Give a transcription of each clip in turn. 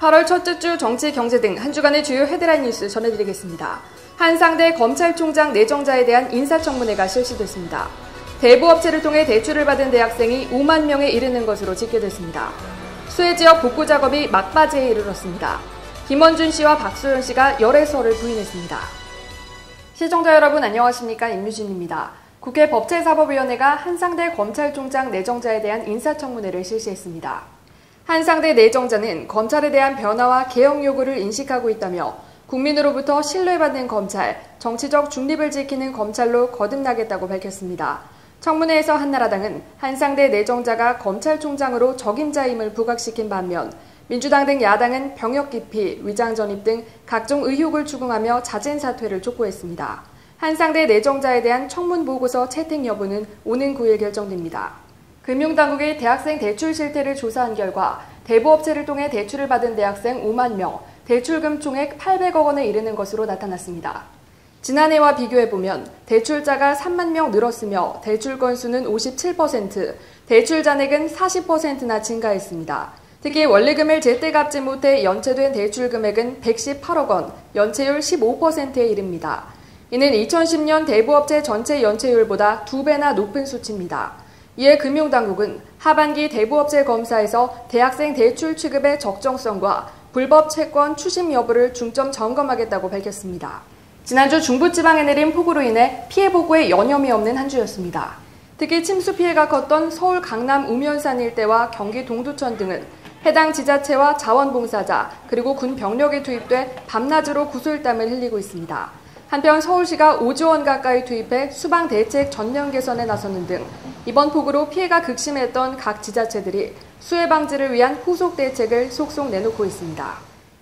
8월 첫째 주 정치, 경제 등 한 주간의 주요 헤드라인 뉴스 전해드리겠습니다. 한상대 검찰총장 내정자에 대한 인사청문회가 실시됐습니다. 대부업체를 통해 대출을 받은 대학생이 5만 명에 이르는 것으로 집계됐습니다. 수해 지역 복구 작업이 막바지에 이르렀습니다. 김원준 씨와 박소연 씨가 열애설을 부인했습니다. 시청자 여러분 안녕하십니까? 임유진입니다. 국회 법제사법위원회가 한상대 검찰총장 내정자에 대한 인사청문회를 실시했습니다. 한상대 내정자는 검찰에 대한 변화와 개혁 요구를 인식하고 있다며 국민으로부터 신뢰받는 검찰, 정치적 중립을 지키는 검찰로 거듭나겠다고 밝혔습니다. 청문회에서 한나라당은 한상대 내정자가 검찰총장으로 적임자임을 부각시킨 반면 민주당 등 야당은 병역 기피, 위장 전입 등 각종 의혹을 추궁하며 자진 사퇴를 촉구했습니다. 한상대 내정자에 대한 청문 보고서 채택 여부는 오는 9일 결정됩니다. 금융당국이 대학생 대출 실태를 조사한 결과 대부업체를 통해 대출을 받은 대학생 5만 명, 대출금 총액 800억 원에 이르는 것으로 나타났습니다. 지난해와 비교해보면 대출자가 3만 명 늘었으며 대출 건수는 57%, 대출 잔액은 40%나 증가했습니다. 특히 원리금을 제때 갚지 못해 연체된 대출 금액은 118억 원, 연체율 15%에 이릅니다. 이는 2010년 대부업체 전체 연체율보다 2배나 높은 수치입니다. 이에 금융당국은 하반기 대부업체 검사에서 대학생 대출 취급의 적정성과 불법 채권 추심 여부를 중점 점검하겠다고 밝혔습니다. 지난주 중부지방에 내린 폭우로 인해 피해 보고에 여념이 없는 한 주였습니다. 특히 침수 피해가 컸던 서울 강남 우면산 일대와 경기 동두천 등은 해당 지자체와 자원봉사자 그리고 군 병력이 투입돼 밤낮으로 구슬땀을 흘리고 있습니다. 한편 서울시가 5조 원 가까이 투입해 수방 대책 전면 개선에 나서는 등 이번 폭우로 피해가 극심했던 각 지자체들이 수해 방지를 위한 후속 대책을 속속 내놓고 있습니다.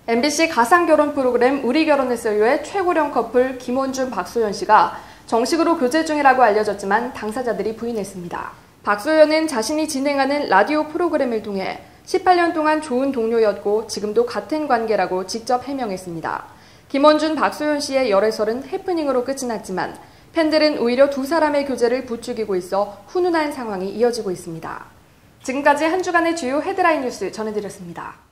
MBC 가상결혼 프로그램 우리 결혼했어요의 최고령 커플 김원준, 박소연 씨가 정식으로 교제 중이라고 알려졌지만 당사자들이 부인했습니다. 박소연은 자신이 진행하는 라디오 프로그램을 통해 18년 동안 좋은 동료였고 지금도 같은 관계라고 직접 해명했습니다. 김원준, 박소연 씨의 열애설은 해프닝으로 끝이 났지만 팬들은 오히려 두 사람의 교제를 부추기고 있어 훈훈한 상황이 이어지고 있습니다. 지금까지 한 주간의 주요 헤드라인 뉴스 전해드렸습니다.